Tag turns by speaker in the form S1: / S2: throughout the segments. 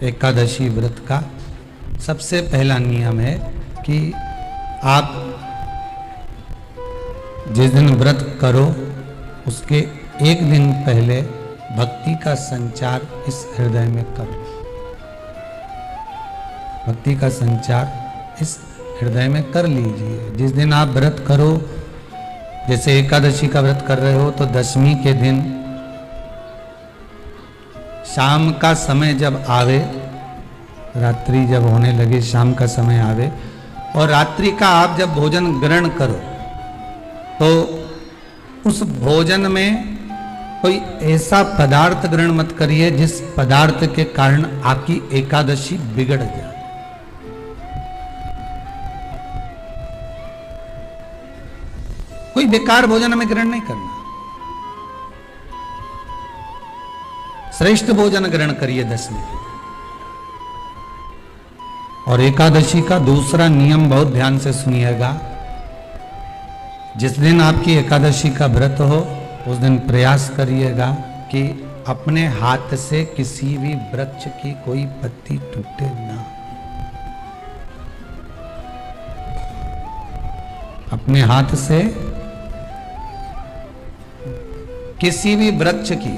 S1: एकादशी व्रत का सबसे पहला नियम है कि आप जिस दिन व्रत करो उसके एक दिन पहले भक्ति का संचार इस हृदय में करो। भक्ति का संचार इस हृदय में कर लीजिए। जिस दिन आप व्रत करो, जैसे एकादशी का व्रत कर रहे हो तो दशमी के दिन शाम का समय जब आवे, रात्रि जब होने लगे, शाम का समय आवे और रात्रि का आप जब भोजन ग्रहण करो तो उस भोजन में कोई ऐसा पदार्थ ग्रहण मत करिए जिस पदार्थ के कारण आपकी एकादशी बिगड़ जाए। कोई बेकार भोजन में ग्रहण नहीं करना, श्रेष्ठ भोजन ग्रहण करिए दशमी के। और एकादशी का दूसरा नियम बहुत ध्यान से सुनिएगा। जिस दिन आपकी एकादशी का व्रत हो उस दिन प्रयास करिएगा कि अपने हाथ से किसी भी वृक्ष की कोई पत्ती टूटे ना। अपने हाथ से किसी भी वृक्ष की,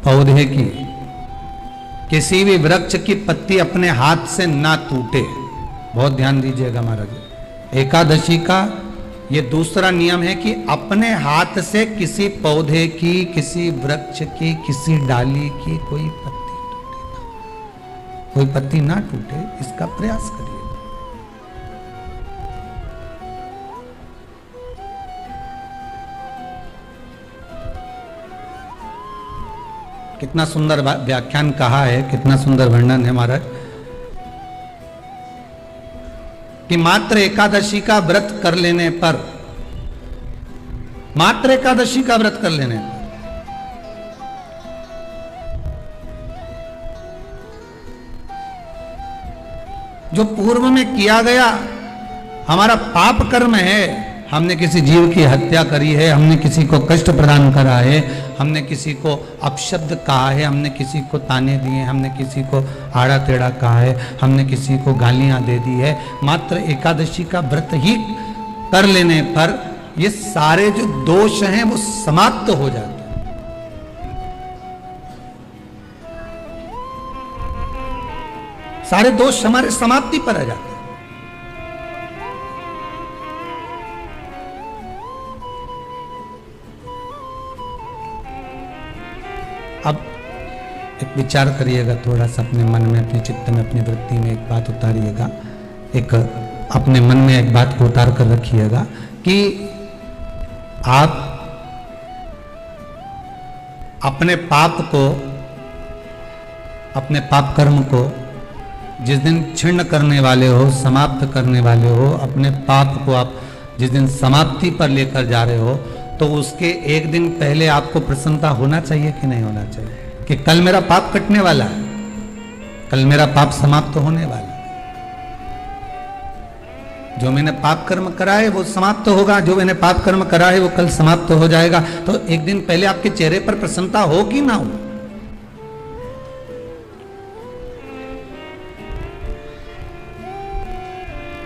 S1: पौधे की, किसी भी वृक्ष की पत्ती अपने हाथ से ना टूटे। बहुत ध्यान दीजिएगा महाराज। एकादशी का ये दूसरा नियम है कि अपने हाथ से किसी पौधे की, किसी वृक्ष की, किसी डाली की कोई पत्ती टूटे ना, कोई पत्ती ना टूटे, इसका प्रयास करिए। कितना सुंदर व्याख्यान कहा है, कितना सुंदर वर्णन है महाराज कि मात्र एकादशी का व्रत कर लेने पर, मात्र एकादशी का व्रत कर लेने पर जो पूर्व में किया गया हमारा पाप कर्म है, हमने किसी जीव की हत्या करी है, हमने किसी को कष्ट प्रदान करा है, हमने किसी को अपशब्द कहा है, हमने किसी को ताने दिए, हमने किसी को आड़ा टेढ़ा कहा है, हमने किसी को गालियां दे दी है, मात्र एकादशी का व्रत ही कर लेने पर ये सारे जो दोष हैं वो समाप्त हो जाते हैं। सारे दोष हमारे समाप्ति पर आ जाते हैं। अब एक विचार करिएगा, थोड़ा सा अपने मन में, अपने चित्त में, अपनी वृत्ति में एक बात उतारिएगा। एक अपने मन में एक बात को उतार कर रखिएगा कि आप अपने पाप को, अपने पाप कर्म को जिस दिन छिन्न करने वाले हो, समाप्त करने वाले हो, अपने पाप को आप जिस दिन समाप्ति पर लेकर जा रहे हो तो उसके एक दिन पहले आपको प्रसन्नता होना चाहिए कि नहीं होना चाहिए कि कल मेरा पाप कटने वाला है, कल मेरा पाप समाप्त होने वाला है। जो मैंने पाप कर्म करा है वो समाप्त होगा, जो मैंने पाप कर्म करा है वो कल समाप्त हो जाएगा। तो एक दिन पहले आपके चेहरे पर प्रसन्नता हो कि ना हो?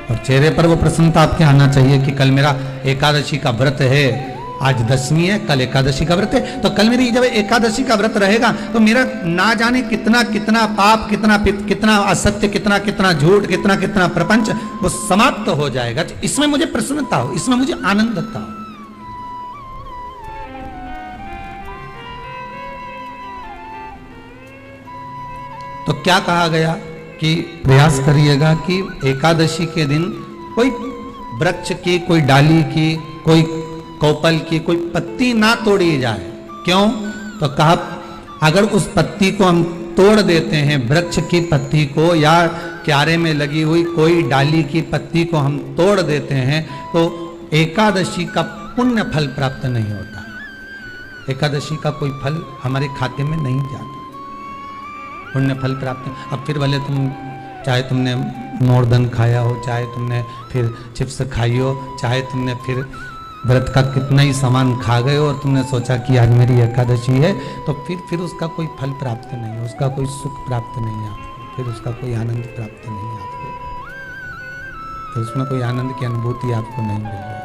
S1: और चेहरे पर वो प्रसन्नता आपके आना चाहिए कि कल मेरा एकादशी का व्रत है, आज दशमी है, कल एकादशी का व्रत है, तो कल मेरी जब एकादशी का व्रत रहेगा तो मेरा ना जाने कितना कितना पाप, कितना असत्य, कितना झूठ, कितना प्रपंच वो समाप्त हो जाएगा। तो इसमें मुझे प्रसन्नता हो, इसमें मुझे आनंदता हो। तो क्या कहा गया कि प्रयास करिएगा कि एकादशी के दिन कोई वृक्ष की, कोई डाली की, कोई कोपल की कोई पत्ती ना तोड़ी जाए। क्यों? तो कहा अगर उस पत्ती को हम तोड़ देते हैं, वृक्ष की पत्ती को या क्यारे में लगी हुई कोई डाली की पत्ती को हम तोड़ देते हैं तो एकादशी का पुण्य फल प्राप्त नहीं होता। एकादशी का कोई फल हमारे खाते में नहीं जाता, पुण्य फल प्राप्त। अब फिर भले तुम चाहे तुमने नोरधन खाया हो, चाहे तुमने फिर चिप्स खाई हो, चाहे तुमने फिर व्रत का कितना ही सामान खा गए और तुमने सोचा कि आज मेरी एकादशी है, तो फिर उसका कोई फल प्राप्त नहीं है, उसका कोई सुख प्राप्त नहीं है आपको। फिर उसका कोई आनंद प्राप्त नहीं आपको, फिर उसमें कोई आनंद की अनुभूति आपको नहीं मिल रही।